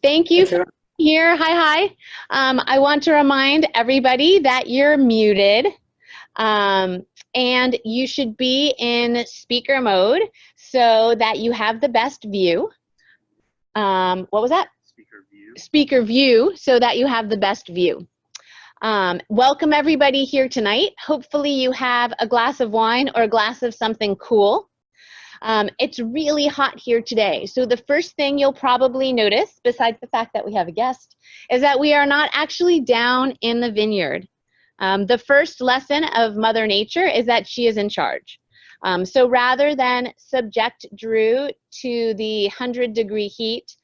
Thank Hi, you for Sarah. being here. Hi, hi. I want to remind everybody that you're muted, um, and you should be in speaker mode so that you have the best view. What was that? Speaker view. Speaker view so that you have the best view. Welcome everybody here tonight. Hopefully you have a glass of wine or a glass of something cool. It's really hot here today. So the first thing you'll probably notice, besides the fact that we have a guest, is that we are not actually down in the vineyard. The first lesson of Mother Nature is that she is in charge. So rather than subject Drew to the 100-degree heat,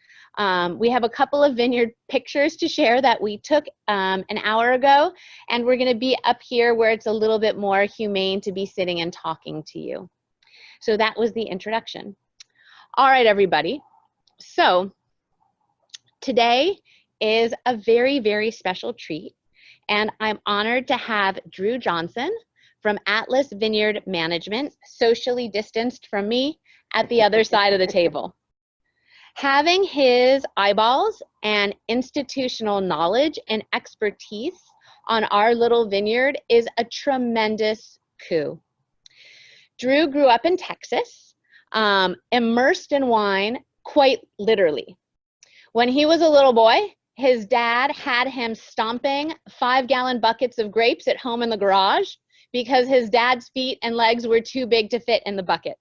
we have a couple of vineyard pictures to share that we took an hour ago, and we're going to be up here where it's a little bit more humane to be sitting and talking to you. So that was the introduction. All right, everybody. So today is a very, very special treat, and I'm honored to have Drew Johnson from Atlas Vineyard Management, socially distanced from me at the other side of the table. Having his eyeballs and institutional knowledge and expertise on our little vineyard is a tremendous coup. Drew grew up in Texas, immersed in wine quite literally. When he was a little boy, his dad had him stomping 5-gallon buckets of grapes at home in the garage because his dad's feet and legs were too big to fit in the bucket.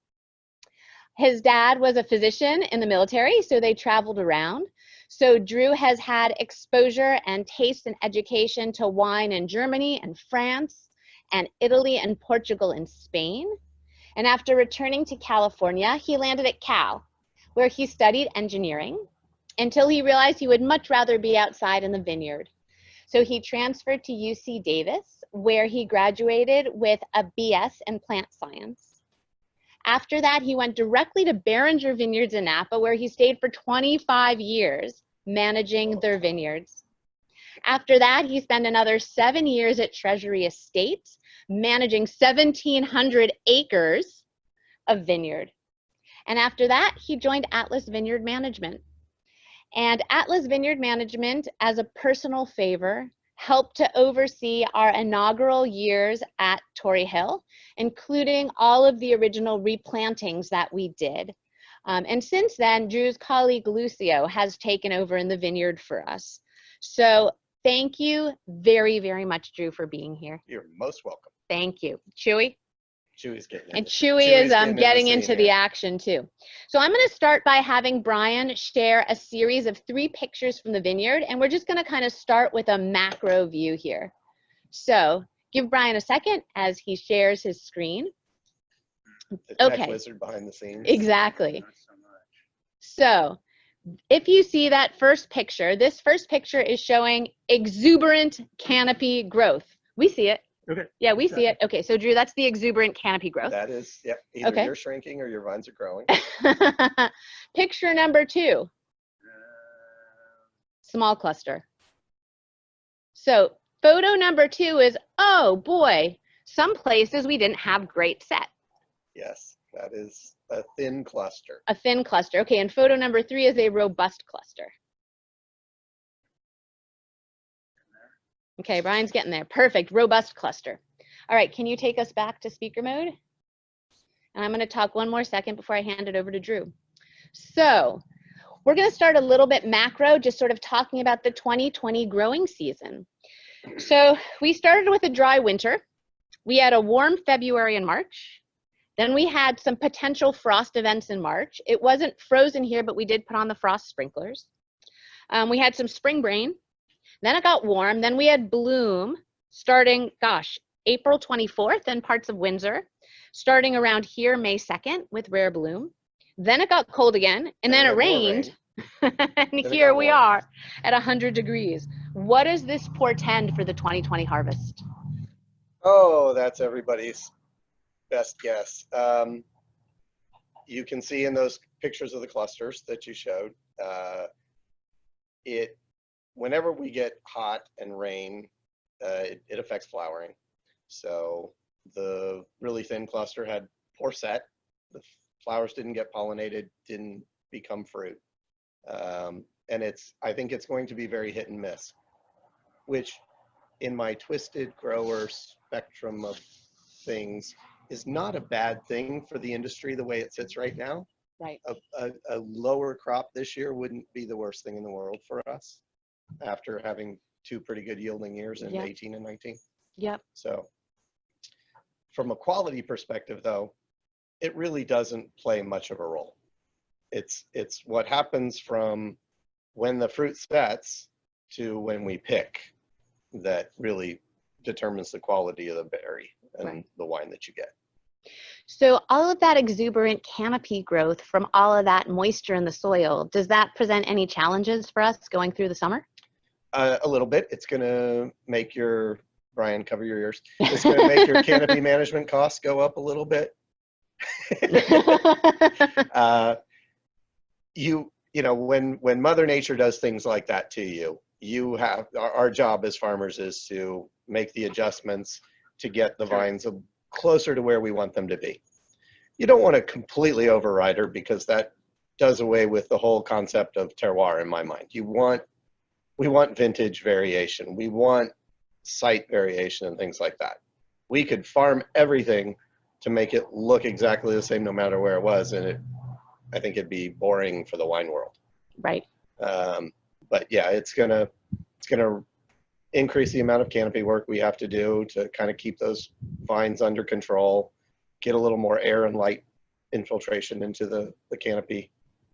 His dad was a physician in the military, so they traveled around. So Drew has had exposure and taste and education to wine in Germany and France and Italy and Portugal and Spain. And after returning to California, he landed at Cal, where he studied engineering until he realized he would much rather be outside in the vineyard. So he transferred to UC Davis, where he graduated with a BS in plant science. After that, he went directly to Beringer Vineyards in Napa, where he stayed for 25 years managing their vineyards. After that, he spent another 7 years at Treasury Estates, managing 1,700 acres of vineyard. And after that, he joined Atlas Vineyard Management. And Atlas Vineyard Management, as a personal favor, helped to oversee our inaugural years at Torrey Hill, including all of the original replantings that we did. And since then, Drew's colleague Lucio has taken over in the vineyard for us. So thank you very, very much, Drew, for being here. You're most welcome. Thank you. Chewy? Chewy's getting And it. Chewy is getting into the action too. So I'm going to start by having Brian share a series of 3 pictures from the vineyard, and we're just going to kind of start with a macro view here. So give Brian a second as he shares his screen. The tech wizard behind the scenes. Exactly. So if you see that first picture, this first picture is showing exuberant canopy growth. We see it. Okay. Yeah, we see it. Okay, so Drew, that's the exuberant canopy growth. That is, yep. Either you're shrinking or your vines are growing. Picture number 2. Small cluster. So photo number 2 is, oh boy, some places we didn't have great set. Yes, that is a thin cluster. A thin cluster. Okay, and photo number 3 is a robust cluster. Okay, Brian's getting there. Perfect, robust cluster. All right, can you take us back to speaker mode? And I'm going to talk one more second before I hand it over to Drew. So we're going to start a little bit macro, just sort of talking about the 2020 growing season. So we started with a dry winter. We had a warm February and March. Then we had some potential frost events in March. It wasn't frozen here, but we did put on the frost sprinklers. We had some spring rain. Then it got warm. Then we had bloom starting, April 24th in parts of Windsor, starting around here, May 2nd with rare bloom. Then it got cold again, and then it rained. And here we are at 100 degrees. What does this portend for the 2020 harvest? Oh, that's everybody's best guess. You can see in those pictures of the clusters that you showed, whenever we get hot and rain, it affects flowering. So the really thin cluster had poor set. The flowers didn't get pollinated, didn't become fruit. and I think it's going to be very hit and miss, which in my twisted grower spectrum of things is not a bad thing for the industry the way it sits right now. Right. A lower crop this year wouldn't be the worst thing in the world for us after having two pretty good yielding years in 18 and 19. Yep. So from a quality perspective, though, it really doesn't play much of a role. It's what happens from when the fruit sets to when we pick that really determines the quality of the berry and the wine that you get. So all of that exuberant canopy growth from all of that moisture in the soil, does that present any challenges for us going through the summer? A little bit. It's going to make your, Brian, cover your ears. It's going to make your canopy management costs go up a little bit. You know, when Mother Nature does things like that to you, you have, our job as farmers is to make the adjustments to get the vines closer to where we want them to be. You don't want to completely override her, because that does away with the whole concept of terroir in my mind. We want vintage variation. We want site variation and things like that. We could farm everything to make it look exactly the same no matter where it was, and I think it'd be boring for the wine world. Right. But yeah, it's gonna increase the amount of canopy work we have to do to kind of keep those vines under control, get a little more air and light infiltration into the canopy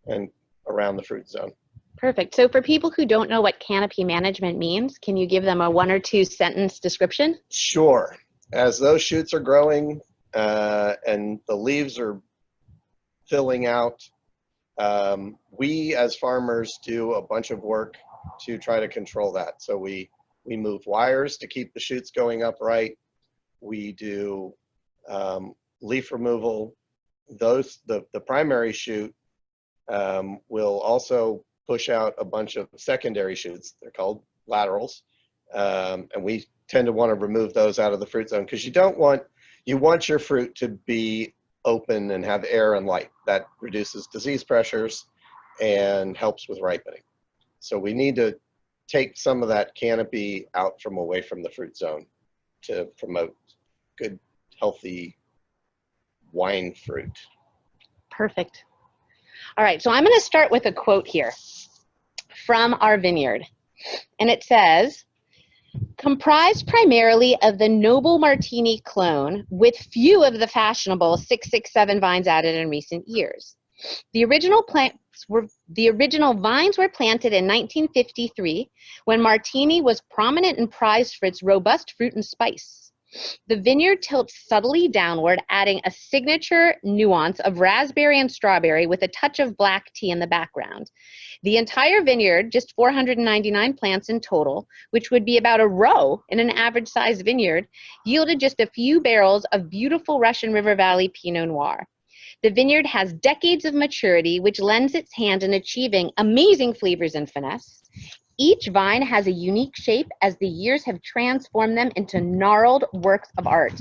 and around the fruit zone. Perfect. So for people who don't know what canopy management means, can you give them a 1 or 2 sentence description? Sure. As those shoots are growing and the leaves are filling out, we as farmers do a bunch of work to try to control that. So we move wires to keep the shoots going upright. We do leaf removal. The primary shoot will also push out a bunch of secondary shoots. They're called laterals. And we tend to want to remove those out of the fruit zone, because you want your fruit to be open and have air and light. That reduces disease pressures and helps with ripening. So we need to take some of that canopy out from away from the fruit zone to promote good, healthy wine fruit. Perfect. All right, so I'm going to start with a quote here from our vineyard. And it says, comprised primarily of the noble Martini clone with few of the fashionable 667 vines added in recent years. The original vines were planted in 1953 when Martini was prominent and prized for its robust fruit and spice. The vineyard tilts subtly downward, adding a signature nuance of raspberry and strawberry with a touch of black tea in the background. The entire vineyard, just 499 plants in total, which would be about a row in an average-sized vineyard, yielded just a few barrels of beautiful Russian River Valley Pinot Noir. The vineyard has decades of maturity, which lends its hand in achieving amazing flavors and finesse. Each vine has a unique shape as the years have transformed them into gnarled works of art.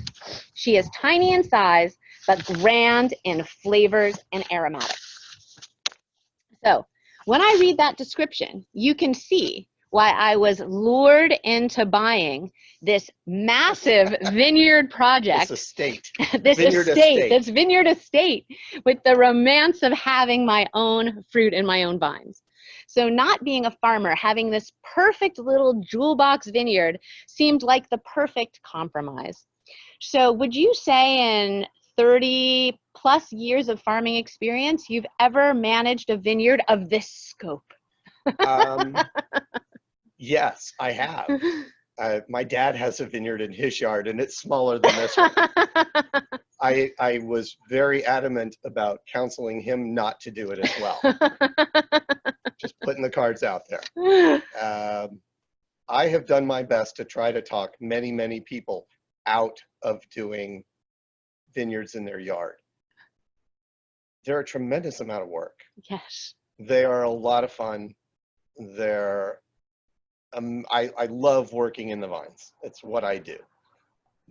She is tiny in size, but grand in flavors and aromatics. So when I read that description, you can see why I was lured into buying this massive vineyard project. This estate. This vineyard estate with the romance of having my own fruit and my own vines. So not being a farmer, having this perfect little jewel box vineyard seemed like the perfect compromise. So would you say in 30 plus years of farming experience, you've ever managed a vineyard of this scope? Yes, I have. My dad has a vineyard in his yard, and it's smaller than this one. I was very adamant about counseling him not to do it as well. Just putting the cards out there. I have done my best to try to talk many, many people out of doing vineyards in their yard. They're a tremendous amount of work. Yes. They are a lot of fun. They're I love working in the vines. It's what I do.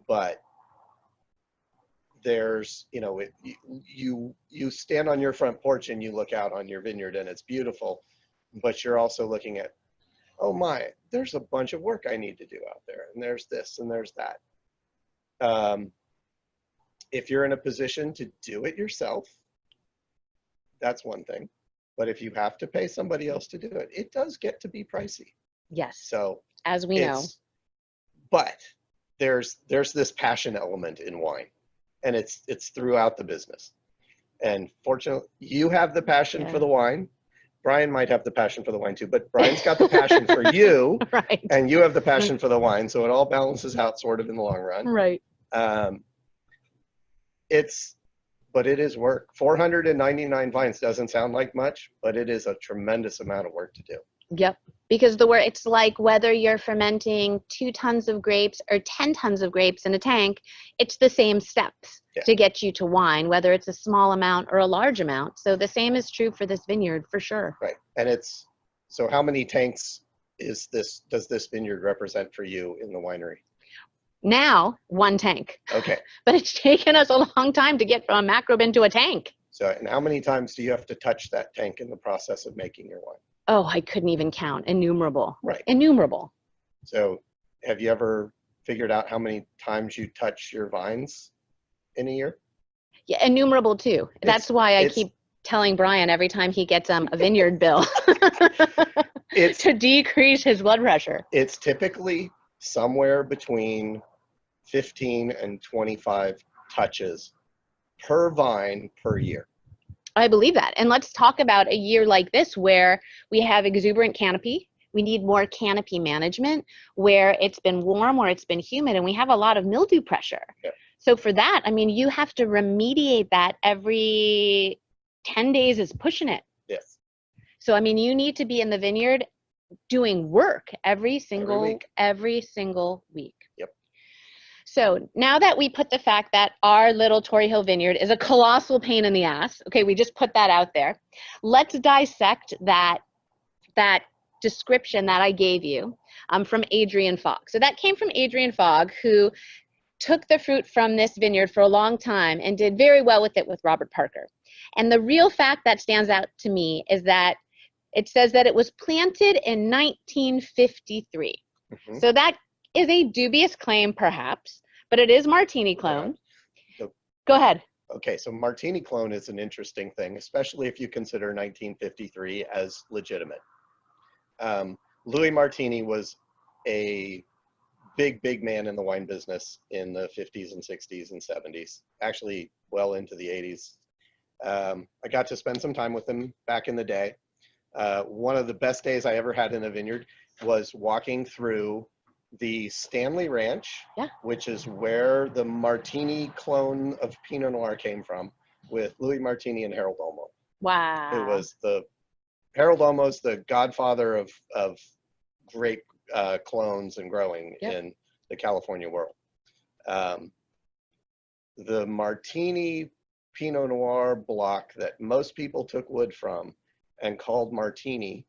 But there's, you stand on your front porch and you look out on your vineyard and it's beautiful. but you're also looking at, oh my, there's a bunch of work I need to do out there, and there's this and there's that. If you're in a position to do it yourself, that's one thing. But if you have to pay somebody else to do it, it does get to be pricey. Yes. So as we know. But there's this passion element in wine, and it's throughout the business. And fortunately, you have the passion for the wine. Brian might have the passion for the wine too, but Brian's got the passion for you, right. And you have the passion for the wine, so it all balances out sort of in the long run. Right. But it is work. 499 vines doesn't sound like much, but it is a tremendous amount of work to do. Yep. Because it's like whether you're fermenting 2 tons of grapes or 10 tons of grapes in a tank, it's the same steps to get you to wine, whether it's a small amount or a large amount. So the same is true for this vineyard for sure. Right. And so how many tanks does this vineyard represent for you in the winery? Now, 1 tank. Okay. But it's taken us a long time to get from a macro bin to a tank. So, and how many times do you have to touch that tank in the process of making your wine? Oh, I couldn't even count. Innumerable. Right. Innumerable. So have you ever figured out how many times you touch your vines in a year? Yeah, innumerable too. That's why I keep telling Brian every time he gets a vineyard bill to decrease his blood pressure. It's typically somewhere between 15 and 25 touches per vine per year. I believe that. And let's talk about a year like this where we have exuberant canopy. We need more canopy management, where it's been warm, where it's been humid, and we have a lot of mildew pressure. Yeah. So for that, I mean, you have to remediate that every 10 days is pushing it. Yes. So, I mean, you need to be in the vineyard doing work every single week. Yep. So now that we put the fact that our little Torrey Hill vineyard is a colossal pain in the ass, okay, we just put that out there. Let's dissect that description that I gave you from Adrian Fogg. So that came from Adrian Fogg, who took the fruit from this vineyard for a long time and did very well with it with Robert Parker. And the real fact that stands out to me is that it says that it was planted in 1953. Mm-hmm. So that is a dubious claim, perhaps, but it is Martini clone. Yeah. Go ahead. Okay, so Martini clone is an interesting thing, especially if you consider 1953 as legitimate. Louis Martini was a big man in the wine business in the 50s and 60s and 70s, actually well into the 80s. I got to spend some time with him back in the day. One of the best days I ever had in a vineyard was walking through the Stanley Ranch, which is where the Martini clone of Pinot Noir came from, with Louis Martini and Harold Olmo. Wow. It was Harold Olmo's the godfather of grape clones and growing in the California world. The Martini Pinot Noir block that most people took wood from and called Martini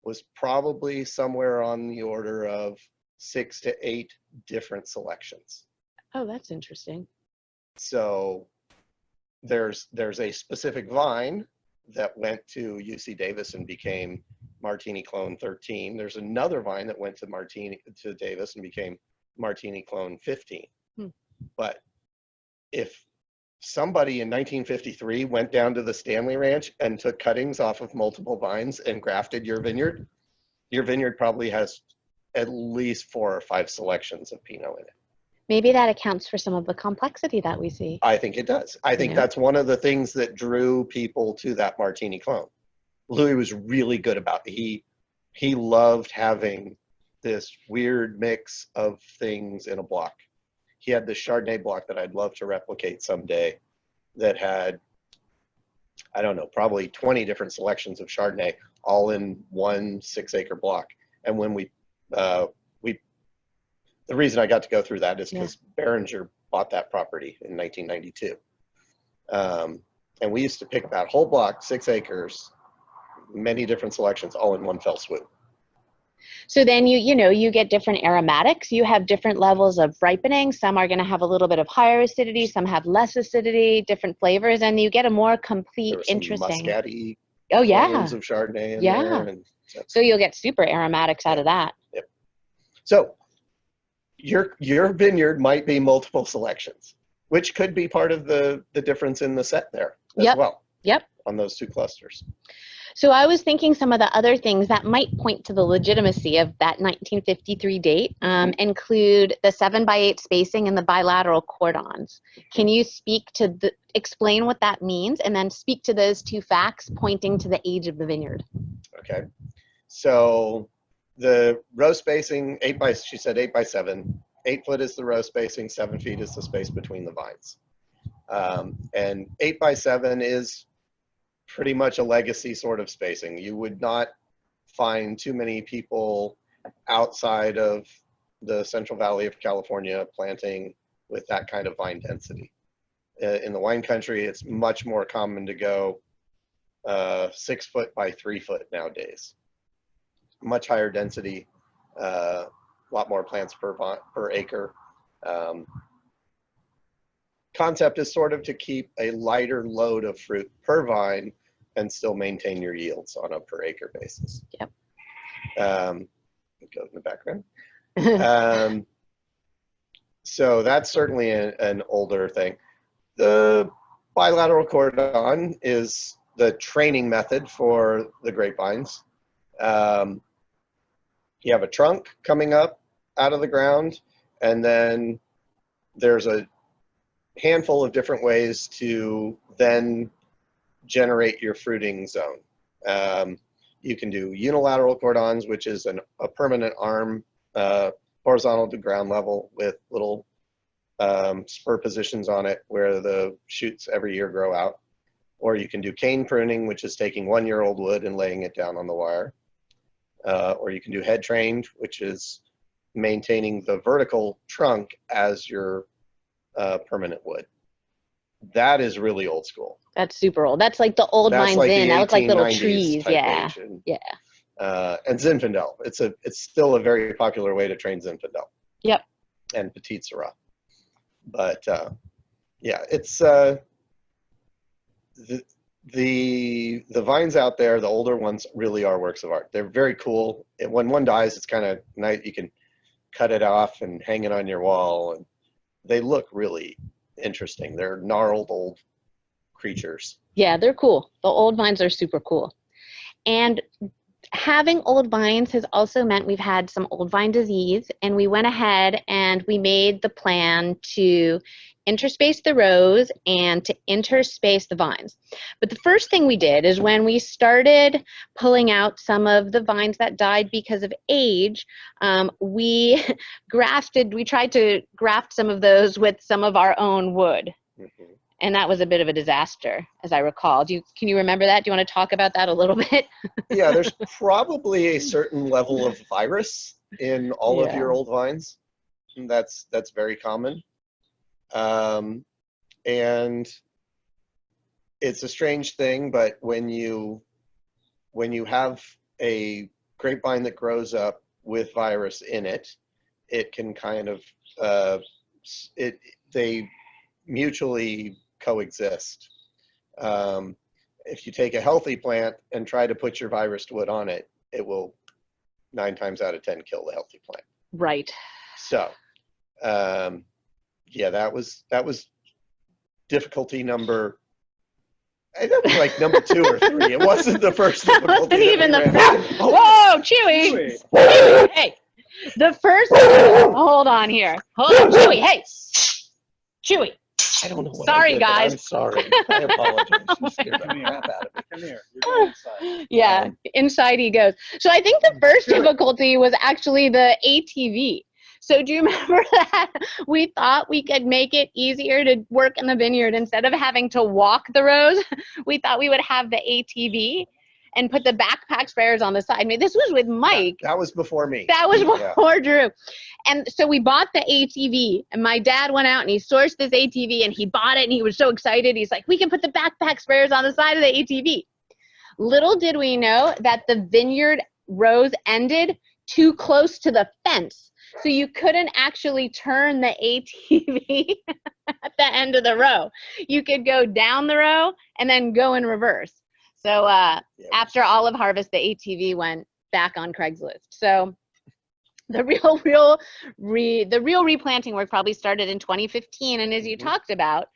was probably somewhere on the order of 6 to 8 different selections. Oh, that's interesting. So there's a specific vine that went to UC Davis and became Martini Clone 13. There's another vine that went to Davis and became Martini Clone 15. But if somebody in 1953 went down to the Stanley Ranch and took cuttings off of multiple vines and grafted your vineyard probably has at least 4 or 5 selections of Pinot in it. Maybe that accounts for some of the complexity that we see. I think it does. I think that's one of the things that drew people to that Martini clone. Louis was really good about it. He loved having this weird mix of things in a block. He had this Chardonnay block that I'd love to replicate someday that had, I don't know, probably 20 different selections of Chardonnay all in one 6-acre block. And when the reason I got to go through that is because Behringer bought that property in 1992. And we used to pick that whole block, 6 acres, many different selections, all in one fell swoop. So then you get different aromatics. You have different levels of ripening. Some are going to have a little bit of higher acidity. Some have less acidity, different flavors, and you get a more complete, interesting. Muscatty Oh, yeah. clones of Chardonnay in Yeah. there. And so you'll get super aromatics out of that. Yep. So your vineyard might be multiple selections, which could be part of the difference in the set there as well. Yep. On those two clusters. So I was thinking some of the other things that might point to the legitimacy of that 1953 date include the 7x8 spacing and the bilateral cordons. Can you explain what that means, and then speak to those two facts pointing to the age of the vineyard? Okay. So the row spacing, she said 8x7. 8 foot is the row spacing, 7 feet is the space between the vines. And 8x7 is pretty much a legacy sort of spacing. You would not find too many people outside of the Central Valley of California planting with that kind of vine density. In the wine country, it's much more common to go 6 foot by 3 foot nowadays. Much higher density, a lot more plants per acre. Concept is sort of to keep a lighter load of fruit per vine and still maintain your yields on a per acre basis. Yep. Go in the background. So that's certainly an older thing. The bilateral cordon is the training method for the grapevines. You have a trunk coming up out of the ground, and then there's a handful of different ways to then generate your fruiting zone. You can do unilateral cordons, which is a permanent arm horizontal to ground level with little spur positions on it where the shoots every year grow out. Or you can do cane pruning, which is taking 1-year-old wood and laying it down on the wire. Or you can do head trained, which is maintaining the vertical trunk as your permanent wood. That is really old school. That's super old. That's like the old vines like in. the That looks like little 1890s trees. type Yeah. age. And, Yeah. And Zinfandel. It's still a very popular way to train Zinfandel. Yep. And Petit Syrah. But yeah, it's the vines out there, the older ones really are works of art. They're very cool. When one dies, it's kind of nice. You can cut it off and hang it on your wall, and they look really interesting. They're gnarled old creatures. Yeah, they're cool. The old vines are super cool. And having old vines has also meant we've had some old vine disease, and we went ahead and we made the plan to interspace the rows and to interspace the vines. But the first thing we did is when we started pulling out some of the vines that died because of age, we tried to graft some of those with some of our own wood. Mm-hmm. And that was a bit of a disaster, as I recall. Can you remember that? Do you want to talk about that a little bit? Yeah, there's probably a certain level of virus in all of your old vines. That's very common. And it's a strange thing, but when you have a grapevine that grows up with virus in it, it can kind of they mutually coexist. If you take a healthy plant and try to put your virused wood on it, it will 9 times out of 10 kill the healthy plant. Right. So, yeah, that was difficulty number. I know, like number 2 or 3. It wasn't the first difficulty. Wasn't even the first. Oh. Whoa, Chewy! Chewy. Hey, the first. Hold on here. Hold on, Chewy. Hey, Chewy. I don't know what Sorry, I did, guys. I'm sorry. I apologize. You scared the crap out of me. Come here. You're going inside. Yeah, inside he goes. So I think the first difficulty was actually the ATV. So do you remember that we thought we could make it easier to work in the vineyard instead of having to walk the rows? We thought we would have the ATV and put the backpack sprayers on the side. I mean, this was with Mike. That was before me. That was before Drew. And so we bought the ATV, and my dad went out and he sourced this ATV and he bought it and he was so excited. He's like, we can put the backpack sprayers on the side of the ATV. Little did we know that the vineyard rows ended too close to the fence. So you couldn't actually turn the ATV at the end of the row. You could go down the row and then go in reverse. So Yeah, after olive harvest, the ATV went back on Craigslist. So the real replanting work probably started in 2015, and as you talked about,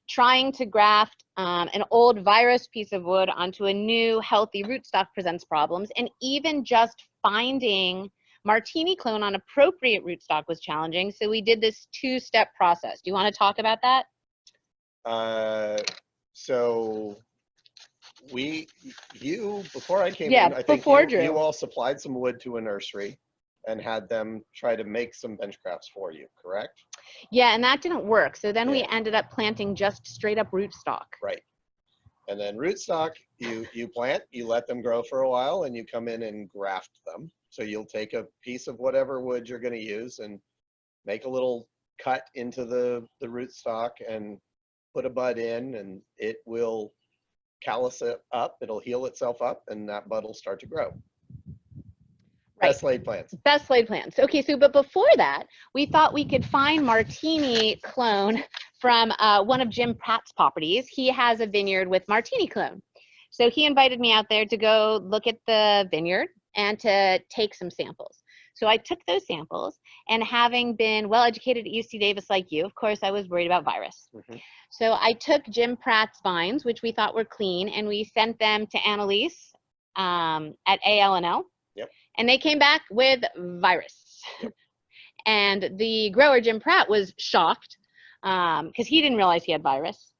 trying to graft an old virus piece of wood onto a new healthy rootstock presents problems, and even just finding Martini clone on appropriate rootstock was challenging. So we did this two-step process. Do you want to talk about that? So before I came Yeah, in, I think before you Drew. all supplied some wood to a nursery and had them try to make some bench crafts for you, correct? Yeah, and that didn't work. So then we Yeah. ended up planting just straight up rootstock. Right. And then rootstock, you plant, you let them grow for a while, and you come in and graft them. So you'll take a piece of whatever wood you're going to use and make a little cut into the rootstock and put a bud in, and it will callus it up, it'll heal itself up, and that bud will start to grow. Right. Best laid plans. Best laid plans. Okay, so but before that, we thought we could find Martini clone from one of Jim Pratt's properties. He has a vineyard with Martini clone. So he invited me out there to go look at the vineyard and to take some samples. So I took those samples, and having been well educated at UC Davis like you, of course, I was worried about virus. So I took Jim Pratt's vines, which we thought were clean, and we sent them to Annalise at AL&L. And they came back with virus. And the grower, Jim Pratt, was shocked because he didn't realize he had virus.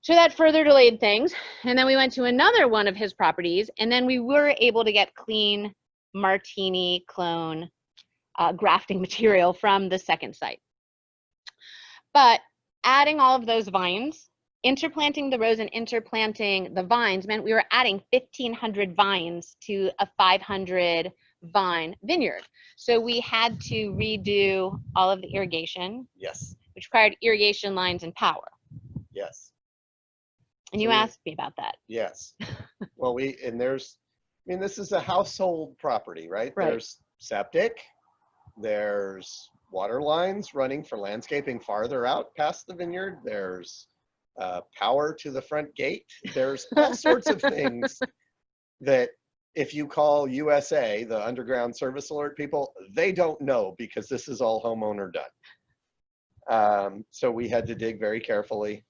So that further delayed things. And then we went to another one of his properties, and then we were able to get clean Martini clone grafting material from the second site. But adding all of those vines, interplanting the rows and interplanting the vines meant we were adding 1,500 vines to a 500 vine vineyard. So we had to redo all of the irrigation. Yes. Which required irrigation lines and power. Yes. And you asked me about that. Yes. Well, this is a household property, right? Right. There's septic, there's water lines running for landscaping farther out past the vineyard, there's power to the front gate, there's all sorts of things that if you call USA, the underground service alert people, they don't know because this is all homeowner done. So we had to dig very carefully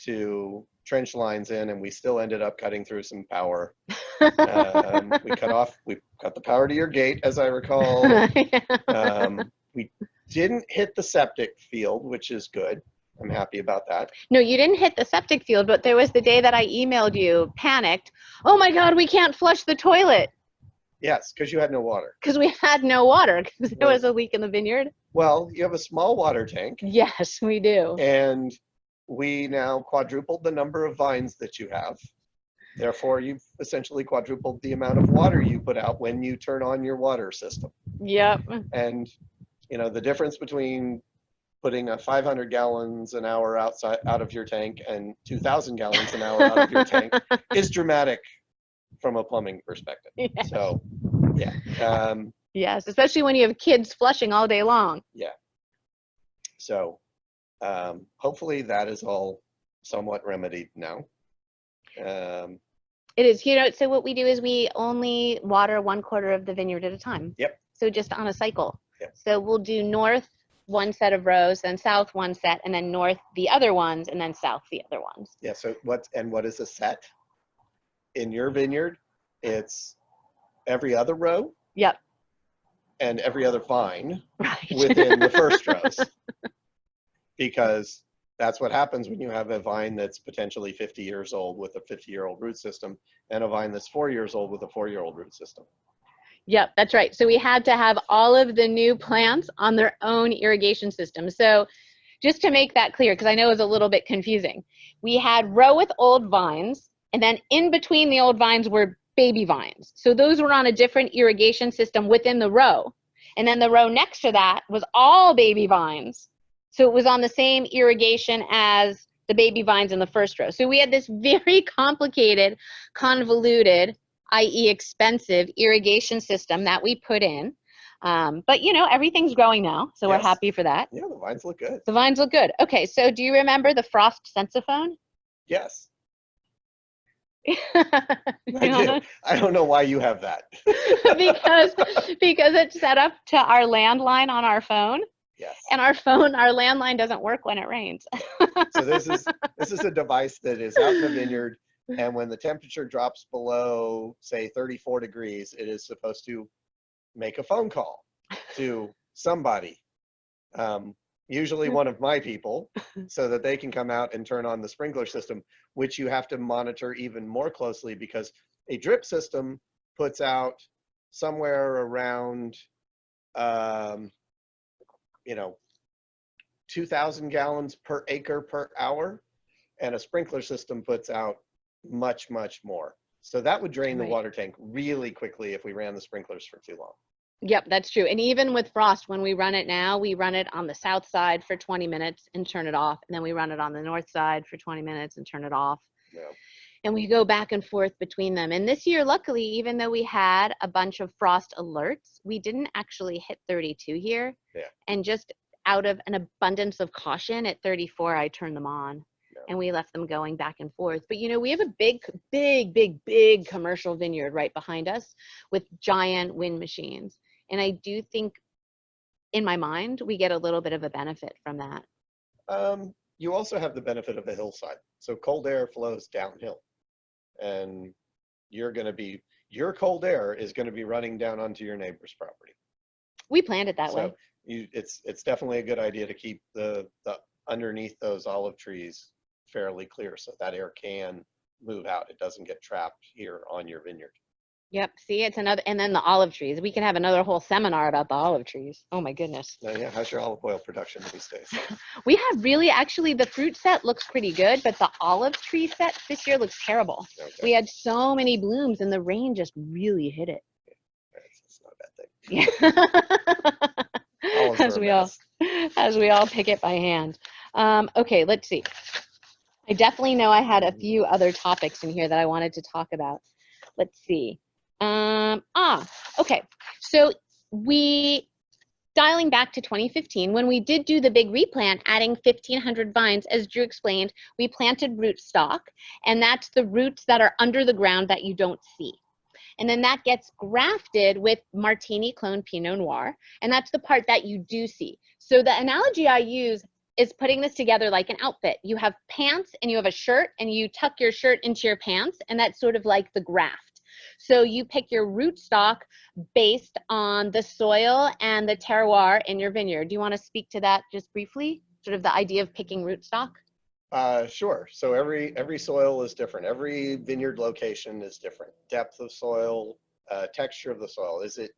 to trench lines in, and we still ended up cutting through some power. We cut the power to your gate, as I recall. We didn't hit the septic field, which is good. I'm happy about that. No, you didn't hit the septic field, but there was the day that I emailed you, panicked. Oh my God, we can't flush the toilet. Yes, because you had no water. Because we had no water, because there was a leak in the vineyard. Well, you have a small water tank. Yes, we do. And we now quadrupled the number of vines that you have. Therefore, you've essentially quadrupled the amount of water you put out when you turn on your water system. Yep. And, the difference between putting a 500 gallons an hour out of your tank and 2,000 gallons an hour out of your tank is dramatic from a plumbing perspective. Yes. So, yeah. Yes, especially when you have kids flushing all day long. Yeah. So, hopefully that is all somewhat remedied now. It is. So what we do is we only water 1/4 of the vineyard at a time. Yep. So just on a cycle. Yep. So we'll do north one set of rows, then south one set, and then north the other ones, and then south the other ones. Yeah. So what is a set? In your vineyard, it's every other row. Yep. And every other vine right. within the first rows. Because that's what happens when you have a vine that's potentially 50 years old with a 50-year-old root system and a vine that's 4 years old with a 4-year-old root system. Yep, that's right. So we had to have all of the new plants on their own irrigation system. So just to make that clear, because I know it was a little bit confusing, we had row with old vines, and then in between the old vines were baby vines. So those were on a different irrigation system within the row. And then the row next to that was all baby vines. So it was on the same irrigation as the baby vines in the first row. So we had this very complicated, convoluted, i.e. expensive irrigation system that we put in. But everything's growing now, so yes. We're happy for that. Yeah, the vines look good. The vines look good. Okay, so do you remember the frost sensiphone? Yes. I do. I don't know why you have that. because it's set up to our landline on our phone. Yes. And our landline doesn't work when it rains. So this is a device that is out in the vineyard, and when the temperature drops below, say, 34 degrees, it is supposed to make a phone call to somebody, usually one of my people, so that they can come out and turn on the sprinkler system, which you have to monitor even more closely, because a drip system puts out somewhere around, 2,000 gallons per acre per hour, and a sprinkler system puts out much, much more. So that would drain the water tank really quickly if we ran the sprinklers for too long. Yep, that's true. And even with frost, when we run it now, we run it on the south side for 20 minutes and turn it off. And then we run it on the north side for 20 minutes and turn it off. Yeah. And we go back and forth between them. And this year, luckily, even though we had a bunch of frost alerts, we didn't actually hit 32 here. Yeah. And just out of an abundance of caution, at 34, I turned them on. Yeah. And we left them going back and forth. But, we have a big commercial vineyard right behind us with giant wind machines. And I do think, in my mind, we get a little bit of a benefit from that. You also have the benefit of a hillside. So cold air flows downhill. And your cold air is going to be running down onto your neighbor's property. We planned it that way. It's definitely a good idea to keep the underneath those olive trees fairly clear, so that air can move out. It doesn't get trapped here on your vineyard. Yep. See, it's another, and then the olive trees. We can have another whole seminar about the olive trees. Oh my goodness. Yeah. How's your olive oil production these days? We have actually, the fruit set looks pretty good, but the olive tree set this year looks terrible. Okay. We had so many blooms and the rain just really hit it. It's not a bad thing. Yeah. As we all pick it by hand. Okay, let's see. I definitely know I had a few other topics in here that I wanted to talk about. Let's see. Okay. So dialing back to 2015, when we did do the big replant, adding 1,500 vines, as Drew explained, we planted rootstock, and that's the roots that are under the ground that you don't see. And then that gets grafted with Martini clone Pinot Noir, and that's the part that you do see. So the analogy I use is putting this together like an outfit. You have pants and you have a shirt, and you tuck your shirt into your pants, and that's sort of like the graft. So you pick your rootstock based on the soil and the terroir in your vineyard. Do you want to speak to that just briefly? Sort of the idea of picking rootstock? Sure. So every soil is different. Every vineyard location is different. Depth of soil, texture of the soil. Is it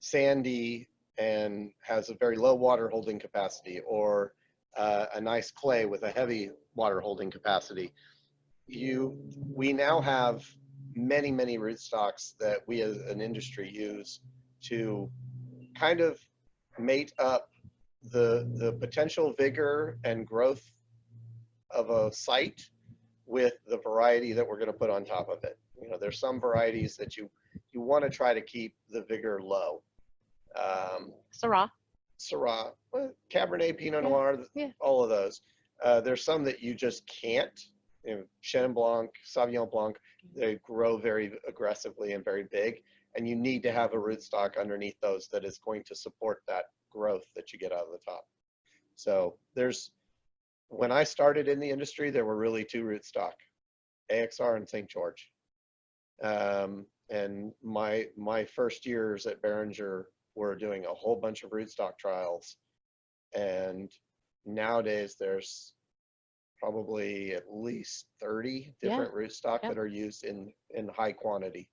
sandy and has a very low water holding capacity, or a nice clay with a heavy water holding capacity? We now have many rootstocks that we as an industry use to kind of mate up the potential vigor and growth of a site with the variety that we're going to put on top of it. There's some varieties that you want to try to keep the vigor low. Syrah, Cabernet, Pinot Noir, all of those. There's some that you just can't. Chenin Blanc, Sauvignon Blanc, they grow very aggressively and very big, and you need to have a rootstock underneath those that is going to support that growth that you get out of the top. So when I started in the industry, there were really two rootstock, AXR and St. George. And my first years at Behringer were doing a whole bunch of rootstock trials, and nowadays there's probably at least 30 different rootstock that are used in high quantity,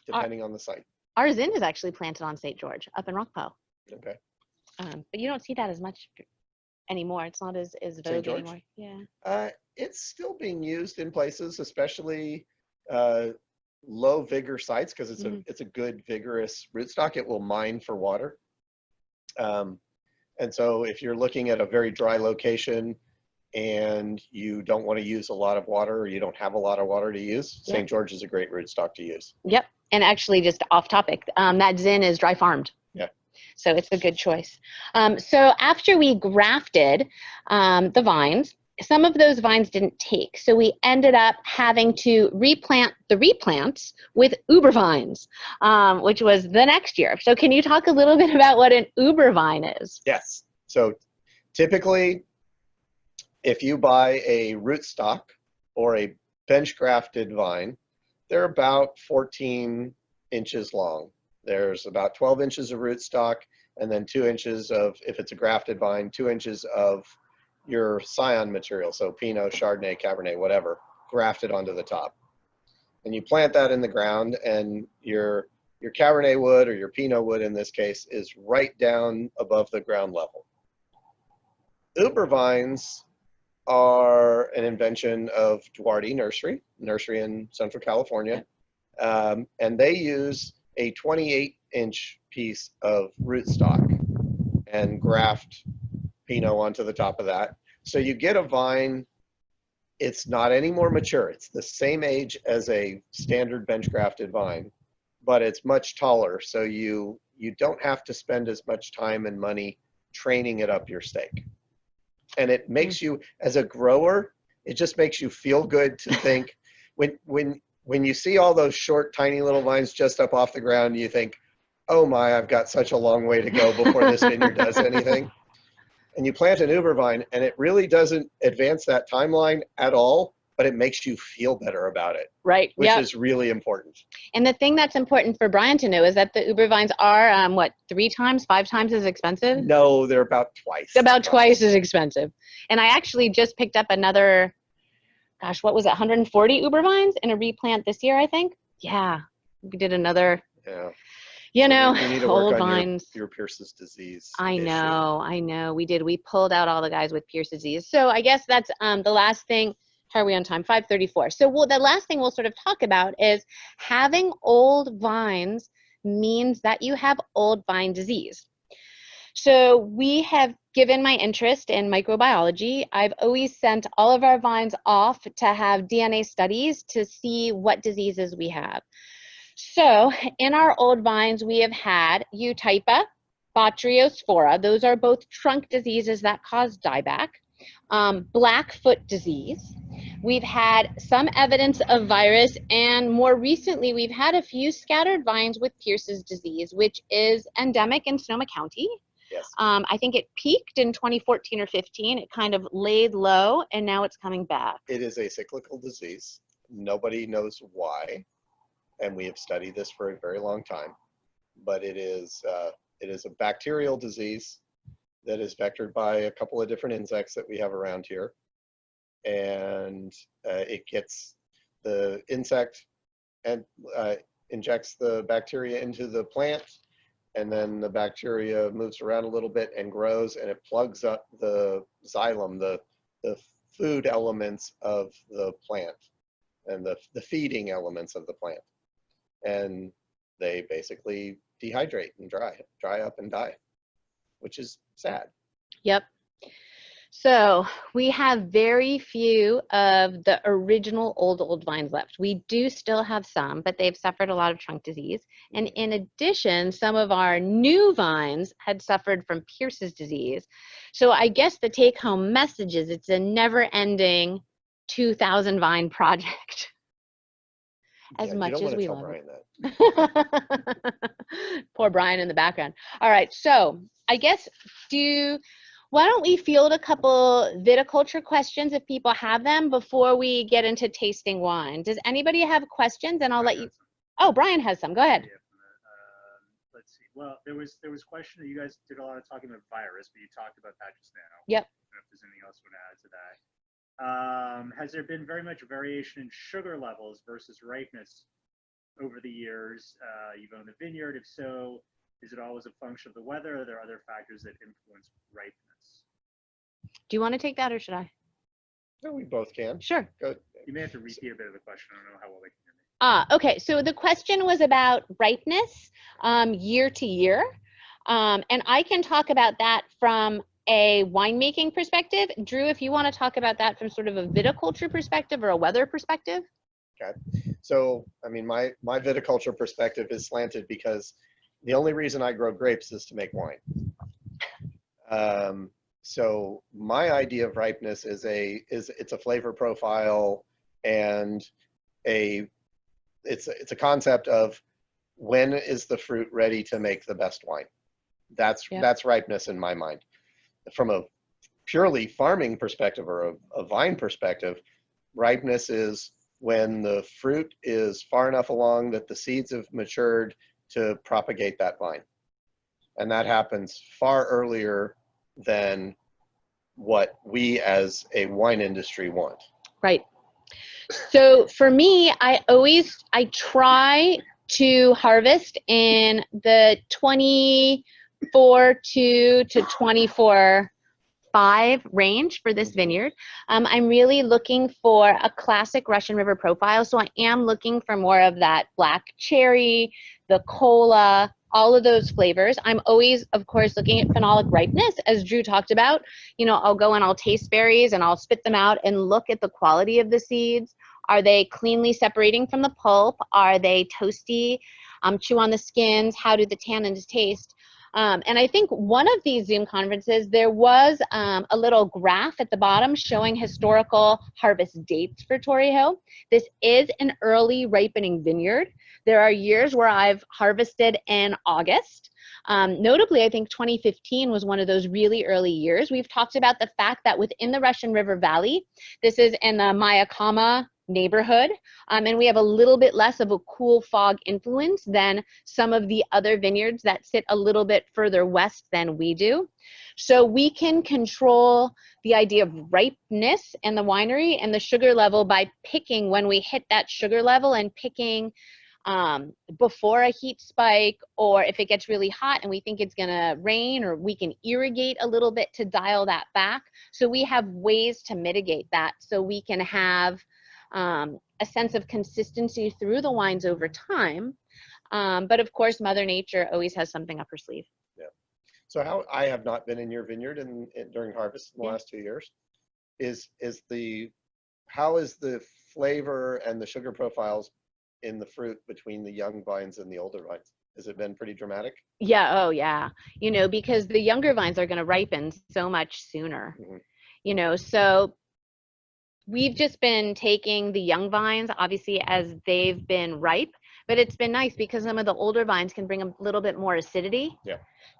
depending on the site. Our Zin is actually planted on St. George up in Rockpile. Okay. But you don't see that as much anymore. It's not as vogue anymore. Yeah. It's still being used in places, especially low vigor sites, because it's a good vigorous rootstock. It will mine for water. And so if you're looking at a very dry location and you don't want to use a lot of water, or you don't have a lot of water to use, St. George is a great rootstock to use. Yep. And actually, just off topic, that Zin is dry farmed. Yeah. So it's a good choice. So after we grafted the vines, some of those vines didn't take. So we ended up having to replant the replants with Uber vines, which was the next year. So can you talk a little bit about what an Uber vine is? Yes. So typically, if you buy a rootstock or a bench grafted vine, they're about 14 inches long. There's about 12 inches of rootstock, and then 2 inches of, if it's a grafted vine, 2 inches of your scion material, so Pinot, Chardonnay, Cabernet, whatever, grafted onto the top. And you plant that in the ground, and your Cabernet wood, or your Pinot wood in this case, is right down above the ground level. Uber vines are an invention of Duarte Nursery in Central California. And they use a 28-inch piece of rootstock and graft Pinot onto the top of that. So you get a vine, it's not any more mature. It's the same age as a standard bench grafted vine, but it's much taller. So you don't have to spend as much time and money training it up your stake. And it makes you, as a grower, it just makes you feel good to think, when you see all those short, tiny little vines just up off the ground, you think, oh my, I've got such a long way to go before this vineyard does anything. And you plant an Uber vine, and it really doesn't advance that timeline at all, but it makes you feel better about it. Right. Which is really important. And the thing that's important for Brian to know is that the Uber vines are, what, 3 times, 5 times as expensive? No, they're about twice. About twice as expensive. And I actually just picked up another, gosh, what was it, 140 Uber vines in a replant this year, I think? Yeah. We did another, you know, we need to old work on vines. Your Pierce's disease I issue. know. We did. We pulled out all the guys with Pierce's disease. So I guess that's the last thing. How are we on time? 5:34. So the last thing we'll sort of talk about is having old vines means that you have old vine disease. So we have, given my interest in microbiology, I've always sent all of our vines off to have DNA studies to see what diseases we have. So in our old vines, we have had Eutypa, Botryiospora. Those are both trunk diseases that cause dieback. Blackfoot disease. We've had some evidence of virus, and more recently, we've had a few scattered vines with Pierce's disease, which is endemic in Sonoma County. Yes. I think it peaked in 2014 or 15. It kind of laid low, and now it's coming back. It is a cyclical disease. Nobody knows why, and we have studied this for a very long time. But it is a bacterial disease that is vectored by a couple of different insects that we have around here. And it gets the insect and injects the bacteria into the plant, and then the bacteria moves around a little bit and grows, and it plugs up the xylem, the food elements of the plant, and the feeding elements of the plant. And they basically dehydrate and dry up and die, which is sad. Yep. So we have very few of the original old vines left. We do still have some, but they've suffered a lot of trunk disease. And in addition, some of our new vines had suffered from Pierce's disease. So I guess the take-home message is it's a never-ending 2,000 vine project. As much as we love Brian it. Poor Brian in the background. All right, so I guess why don't we field a couple viticulture questions if people have them before we get into tasting wine? Does anybody have questions? And I'll let you. Oh, Brian has some. Go ahead. Let's see. Well, there was question that you guys did a lot of talking about virus, but you talked about that just now. Yep. I don't know if there's anything else you want to add to that. Has there been very much variation in sugar levels versus ripeness over the years? You've owned the vineyard. If so, is it always a function of the weather, or are there other factors that influence ripeness? Do you want to take that, or should I? No, we both can. Sure. Go. You may have to repeat a bit of the question. I don't know how well they can hear me. Okay, so the question was about ripeness year to year. And I can talk about that from a winemaking perspective. Drew, if you want to talk about that from sort of a viticulture perspective or a weather perspective. Okay. So, I mean, my viticulture perspective is slanted because the only reason I grow grapes is to make wine. So my idea of ripeness is it's a flavor profile, and it's a concept of when is the fruit ready to make the best wine. That's ripeness in my mind. From a purely farming perspective or a vine perspective, ripeness is when the fruit is far enough along that the seeds have matured to propagate that vine. And that happens far earlier than what we as a wine industry want. Right. So for me, I try to harvest in the 24 to 24.5 range for this vineyard. I'm really looking for a classic Russian River profile. So I am looking for more of that black cherry, the cola, all of those flavors. I'm always, of course, looking at phenolic ripeness, as Drew talked about. I'll go and I'll taste berries and I'll spit them out and look at the quality of the seeds. Are they cleanly separating from the pulp? Are they toasty? Chew on the skins. How do the tannins taste? And I think one of these Zoom conferences, there was a little graph at the bottom showing historical harvest dates for Torrey Hill. This is an early ripening vineyard. There are years where I've harvested in August. Notably, I think 2015 was one of those really early years. We've talked about the fact that within the Russian River Valley, this is in the Mayakama neighborhood, and we have a little bit less of a cool fog influence than some of the other vineyards that sit a little bit further west than we do. So we can control the idea of ripeness in the winery and the sugar level by picking when we hit that sugar level and picking before a heat spike, or if it gets really hot and we think it's going to rain, or we can irrigate a little bit to dial that back. So we have ways to mitigate that so we can have a sense of consistency through the wines over time. But of course, Mother Nature always has something up her sleeve. Yeah. So I have not been in your vineyard during harvest in the last 2 years. How is the flavor and the sugar profiles in the fruit between the young vines and the older vines? Has it been pretty dramatic? Yeah. Oh yeah. Because the younger vines are going to ripen so much sooner. Mm-hmm. So we've just been taking the young vines, obviously, as they've been ripe, but it's been nice because some of the older vines can bring a little bit more acidity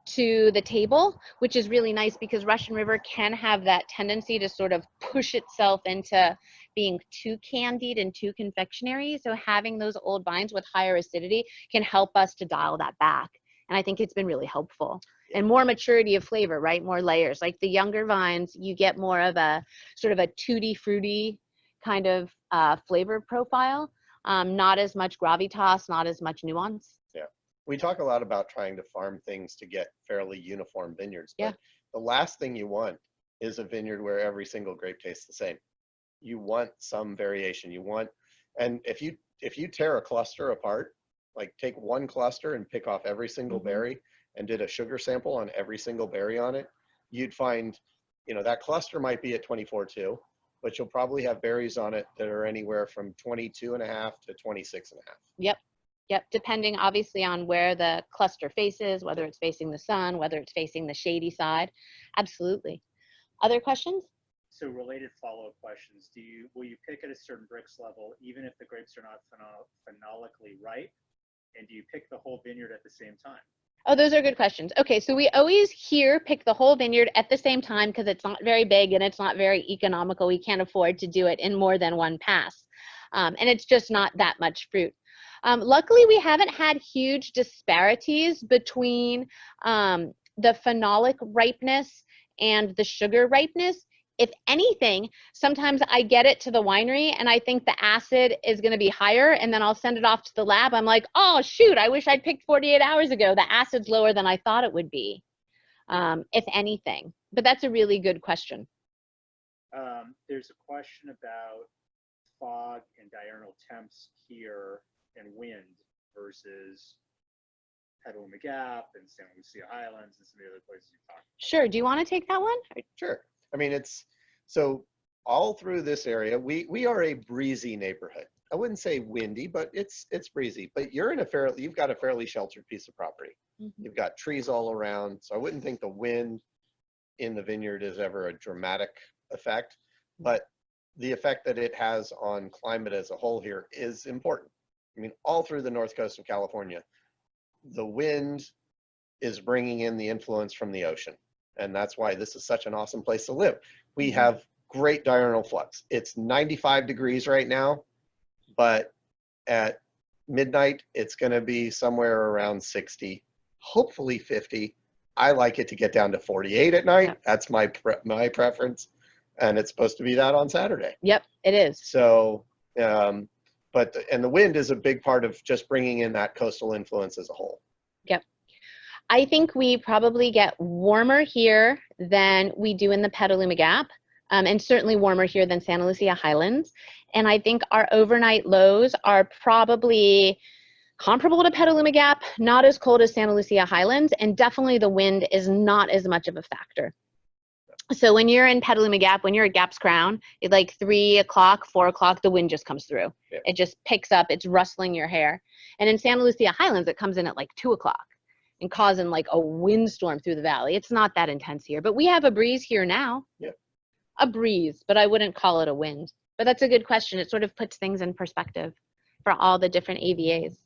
to the table, which is really nice because Russian River can have that tendency to sort of push itself into being too candied and too confectionery. So having those old vines with higher acidity can help us to dial that back. And I think it's been really helpful. And more maturity of flavor, right? More layers. Like the younger vines, you get more of a sort of a tutti fruity kind of flavor profile. Not as much gravitas, not as much nuance. Yeah. We talk a lot about trying to farm things to get fairly uniform vineyards, but the last thing you want is a vineyard where every single grape tastes the same. You want some variation. And if you tear a cluster apart, like take one cluster and pick off every single berry and did a sugar sample on every single berry on it, you'd find, that cluster might be at 24.2, but you'll probably have berries on it that are anywhere from 22.5 to 26.5. Yep, depending obviously on where the cluster faces, whether it's facing the sun, whether it's facing the shady side. Absolutely. Other questions? So related follow-up questions. Will you pick at a certain Brix level even if the grapes are not phenolically ripe? And do you pick the whole vineyard at the same time? Oh, those are good questions. Okay, so we always here pick the whole vineyard at the same time because it's not very big and it's not very economical. We can't afford to do it in more than one pass. And it's just not that much fruit. Luckily, we haven't had huge disparities between the phenolic ripeness and the sugar ripeness. If anything, sometimes I get it to the winery and I think the acid is going to be higher, and then I'll send it off to the lab. I'm like, oh, shoot, I wish I'd picked 48 hours ago. The acid's lower than I thought it would be, if anything. But that's a really good question. There's a question about fog and diurnal temps here and wind versus Petaluma Gap and San Lucia Highlands and some of the other places you've talked about. Sure. Do you want to take that one? Sure. I mean, so all through this area, we are a breezy neighborhood. I wouldn't say windy, but it's breezy. But you've got a fairly sheltered piece of property. You've got trees all around, so I wouldn't think the wind in the vineyard is ever a dramatic effect, but the effect that it has on climate as a whole here is important. I mean, all through the north coast of California, the wind is bringing in the influence from the ocean. And that's why this is such an awesome place to live. We have great diurnal flux. It's 95 degrees right now, but at midnight, it's going to be somewhere around 60, hopefully 50. I like it to get down to 48 at night. Yep. That's my preference. And it's supposed to be that on Saturday. Yep, it is. So, and the wind is a big part of just bringing in that coastal influence as a whole. Yep. I think we probably get warmer here than we do in the Petaluma Gap, and certainly warmer here than Santa Lucia Highlands. And I think our overnight lows are probably comparable to Petaluma Gap, not as cold as Santa Lucia Highlands, and definitely the wind is not as much of a factor. So when you're in Petaluma Gap, when you're at Gap's Crown, at like 3 o'clock, 4 o'clock, the wind just comes through. Yeah. It just picks up, it's rustling your hair. And in Santa Lucia Highlands, it comes in at like 2 o'clock and causing like a windstorm through the valley. It's not that intense here, but we have a breeze here now. Yeah. A breeze, but I wouldn't call it a wind. But that's a good question. It sort of puts things in perspective for all the different AVAs.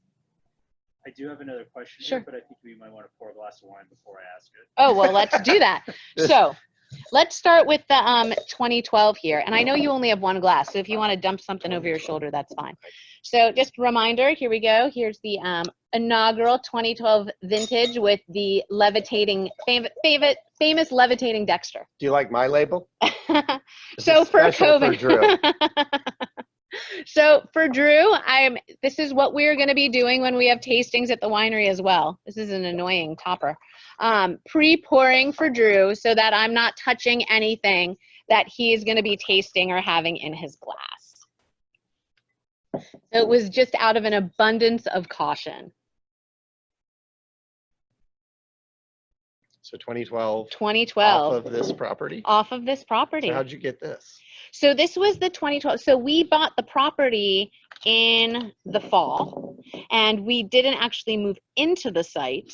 I do have another question Sure. here, but I think we might want to pour a glass of wine before I ask it. Oh, well, let's do that. So let's start with the 2012 here. And I know you only have one glass, so if you want to dump something over your shoulder, that's fine. So just a reminder, here we go. Here's the inaugural 2012 vintage with the levitating, famous levitating Dexter. Do you like my label? So for COVID. For Drew. So for Drew, this is what we're going to be doing when we have tastings at the winery as well. This is an annoying topper. Pre-pouring for Drew so that I'm not touching anything that he is going to be tasting or having in his glass. So it was just out of an abundance of caution. So 2012. 2012. Off of this property? Off of this property. So how'd you get this? So this was the 2012. So we bought the property in the fall, and we didn't actually move into the site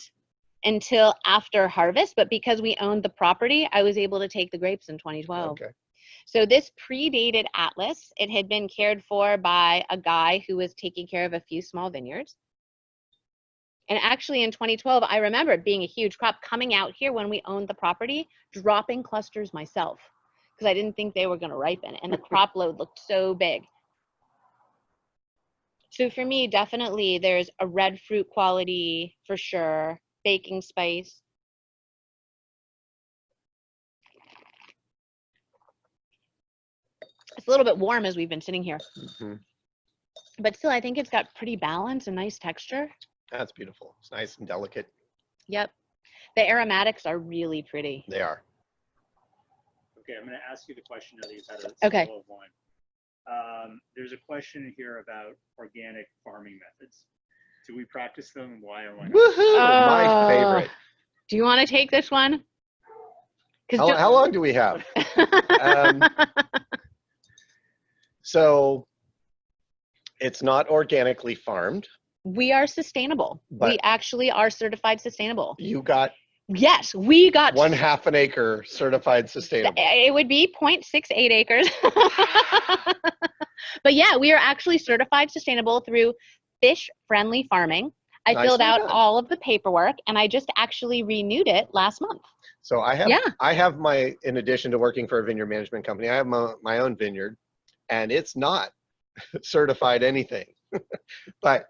until after harvest, but because we owned the property, I was able to take the grapes in 2012. Okay. So this predated Atlas. It had been cared for by a guy who was taking care of a few small vineyards. And actually in 2012, I remember it being a huge crop, coming out here when we owned the property, dropping clusters myself because I didn't think they were going to ripen, and the crop load looked so big. So for me, definitely there's a red fruit quality for sure, baking spice. It's a little bit warm as we've been sitting here. Mm-hmm. But still, I think it's got pretty balance and nice texture. That's beautiful. It's nice and delicate. Yep. The aromatics are really pretty. They are. Okay, I'm going to ask you the question now that you've had a Okay. swallow of wine. There's a question here about organic farming methods. Do we practice them, and why and why not? Woohoo! My favorite. Do you want to take this one? How long do we have? So it's not organically farmed. We are sustainable. But we actually are certified sustainable. You got Yes, we got 1/2 acre certified sustainable. It would be 0.68 acres. But yeah, we are actually certified sustainable through Fish Friendly Farming. I Nicely filled out done. all of the paperwork, and I just actually renewed it last month. So I have, Yeah. I have my, in addition to working for a vineyard management company, I have my own vineyard, and it's not certified anything. But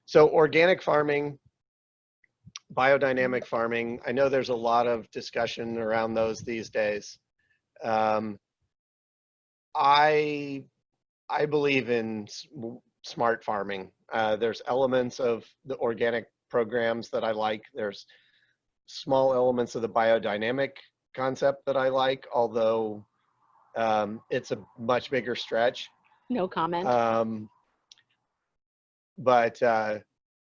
so organic farming, biodynamic farming, I know there's a lot of discussion around those these days. I believe in smart farming. There's elements of the organic programs that I like. There's small elements of the biodynamic concept that I like, although it's a much bigger stretch. No comment. But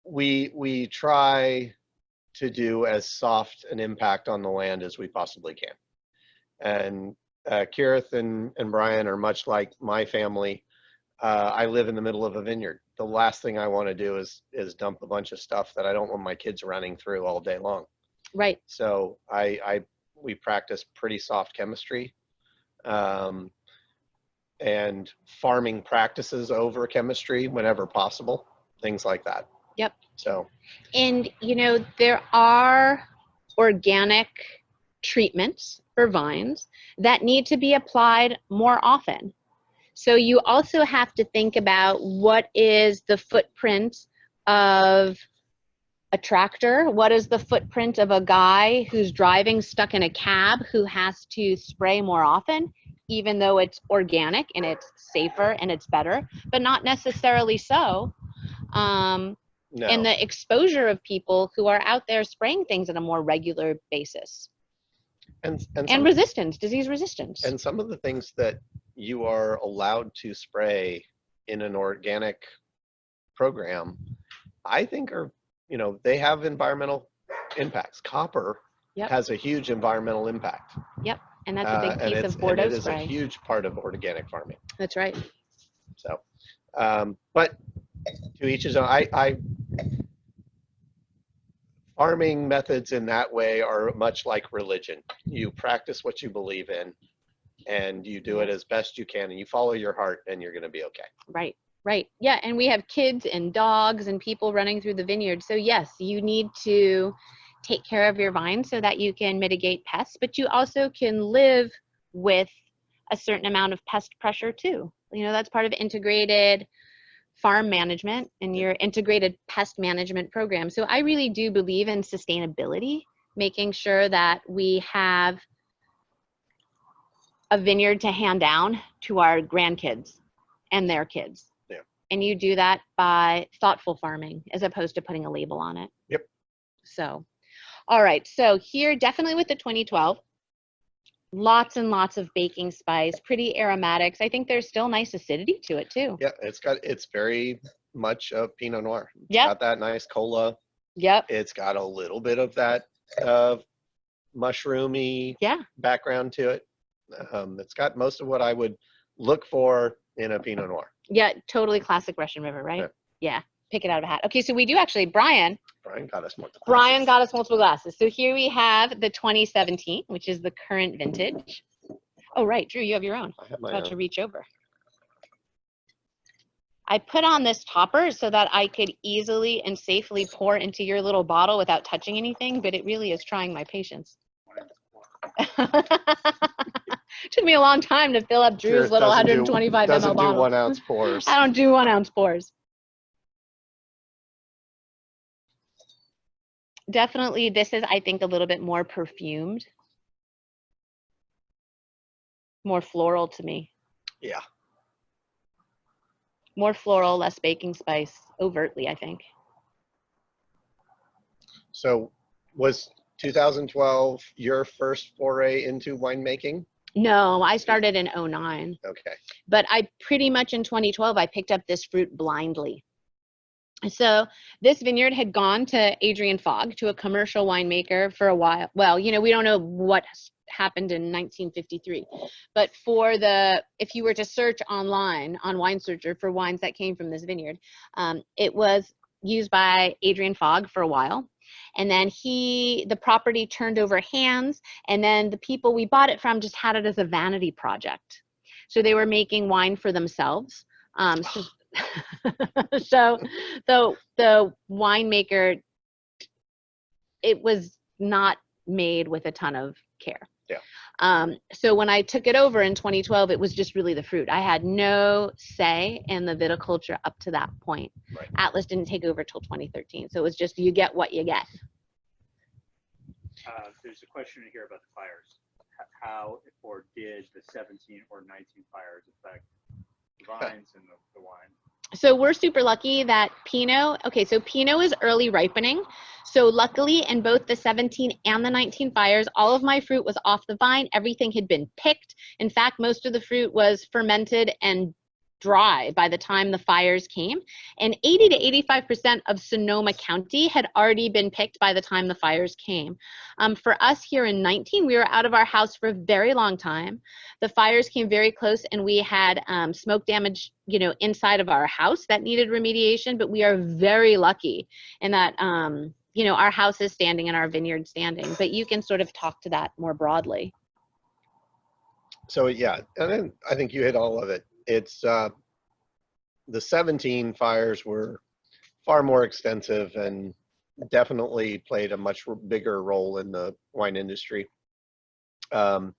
we try to do as soft an impact on the land as we possibly can. And Kirith and Brian are much like my family. I live in the middle of a vineyard. The last thing I want to do is dump a bunch of stuff that I don't want my kids running through all day long. Right. So we practice pretty soft chemistry, and farming practices over chemistry whenever possible, things like that. Yep. So, and there are organic treatments for vines that need to be applied more often. So you also have to think about what is the footprint of a tractor, what is the footprint of a guy who's driving stuck in a cab who has to spray more often, even though it's organic and it's safer and it's better, but not necessarily so. no. And the exposure of people who are out there spraying things on a more regular basis. And resistance, disease resistance. And some of the things that you are allowed to spray in an organic program, I think are, they have environmental impacts. Copper Yep. has a huge environmental impact. Yep, and that's a big piece of Bordeaux and it is spray. a huge part of organic farming. That's right. So, but to each his own. Farming methods in that way are much like religion. You practice what you believe in, and you do it as best you can, and you follow your heart, and you're going to be okay. Right, right. Yeah, and we have kids and dogs and people running through the vineyard. So yes, you need to take care of your vines so that you can mitigate pests, but you also can live with a certain amount of pest pressure too. That's part of integrated farm management and your integrated pest management program. So I really do believe in sustainability, making sure that we have a vineyard to hand down to our grandkids and their kids. Yeah. And you do that by thoughtful farming as opposed to putting a label on it. Yep. So, all right. So here, definitely with the 2012, lots and lots of baking spice, pretty aromatics. I think there's still nice acidity to it too. Yeah, it's very much a Pinot Noir. It's Yep. got that nice cola. Yep. It's got a little bit of that mushroomy background to it. It's got most of what I would look for in a Pinot Noir. Yeah, totally classic Russian River, right? Yeah. Pick it out of a hat. Okay, so we do actually, Brian got us multiple glasses. So here we have the 2017, which is the current vintage. Oh, right, Drew, you have your own. I have my about own. to reach over. I put on this topper so that I could easily and safely pour into your little bottle without touching anything, but it really is trying my patience. Took me a long time to fill up Drew's little 125 ml bottle. Doesn't do 1 ounce pours. I don't do 1 ounce pours. Definitely, this is, I think, a little bit more perfumed. More floral to me. Yeah. More floral, less baking spice, overtly, I think. So was 2012 your first foray into winemaking? No, I started in 2009. Okay. But I pretty much in 2012, I picked up this fruit blindly. So this vineyard had gone to Adrian Fogg, to a commercial winemaker for a while. Well, we don't know what happened in 1953, but if you were to search online on Wine Searcher for wines that came from this vineyard, it was used by Adrian Fogg for a while. And then the property turned over hands, and then the people we bought it from just had it as a vanity project. So they were making wine for themselves. So the winemaker, it was not made with a ton of care. Yeah. So when I took it over in 2012, it was just really the fruit. I had no say in the viticulture up to that point. Right. Atlas didn't take over till 2013. So it was just, you get what you get. There's a question here about the fires. How or did the 17 or 19 fires affect the vines and the wine? So we're super lucky that Pinot is early ripening. So luckily in both the 17 and the 19 fires, all of my fruit was off the vine. Everything had been picked. In fact, most of the fruit was fermented and dry by the time the fires came. And 80 to 85% of Sonoma County had already been picked by the time the fires came. For us here in 19, we were out of our house for a very long time. The fires came very close, and we had smoke damage, inside of our house that needed remediation, but we are very lucky in that you know, our house is standing and our vineyard standing, but you can sort of talk to that more broadly. So yeah, and then I think you hit all of it. It's the 17 fires were far more extensive and definitely played a much bigger role in the wine industry. So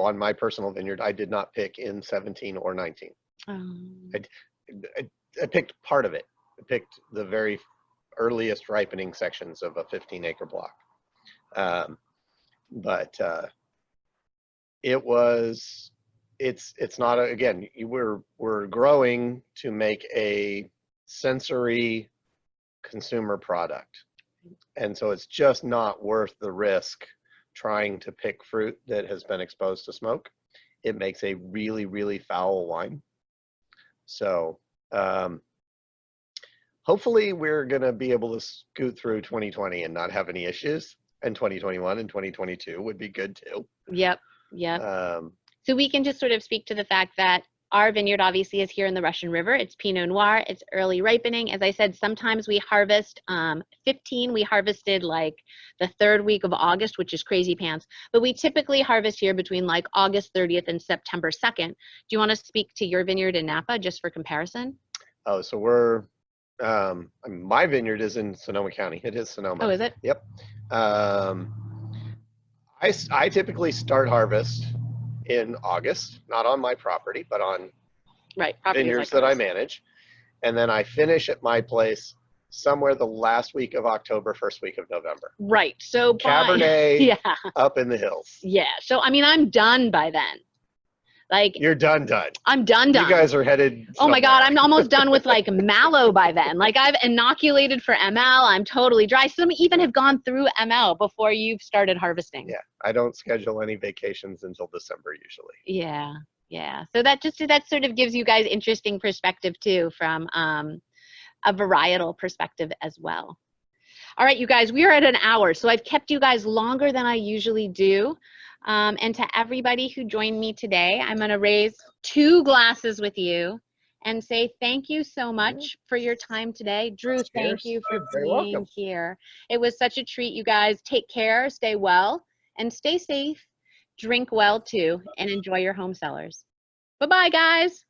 on my personal vineyard, I did not pick in 17 or 19. I picked part of it. I picked the very earliest ripening sections of a 15-acre block. It's not again, we're growing to make a sensory consumer product, and so it's just not worth the risk trying to pick fruit that has been exposed to smoke. It makes a really, really foul wine. So hopefully we're gonna be able to scoot through 2020 and not have any issues, and 2021 and 2022 would be good too. Yep. So we can just sort of speak to the fact that our vineyard obviously is here in the Russian River. It's Pinot Noir. It's early ripening. As I said, sometimes we harvest 15. We harvested like the 3rd week of August, which is crazy pants. But we typically harvest here between like August 30th and September 2nd. Do you want to speak to your vineyard in Napa just for comparison? Oh, so we're my vineyard is in Sonoma County. It is Sonoma. Oh, is it? Yep. I typically start harvest in August, not on my property, but on vineyards that I manage. And then I finish at my place somewhere the last week of October, 1st week of November. Right. So Cabernet up in the hills. Yeah. So, I mean, I'm done by then. Like, you're done. I'm done. You guys are headed somewhere. Oh my God, I'm almost done with like mallow by then. Like I've inoculated for ML. I'm totally dry. Some even have gone through ML before you've started harvesting. Yeah, I don't schedule any vacations until December usually. Yeah. So that sort of gives you guys interesting perspective too from a varietal perspective as well. All right, you guys, we are at an hour. So I've kept you guys longer than I usually do. And to everybody who joined me today, I'm going to raise 2 glasses with you and say thank you so much for your time today. Drew, thank you for being here. It was such a treat, you guys. Take care, stay well, and stay safe. Drink well, too, and enjoy your home cellars. Bye-bye, guys.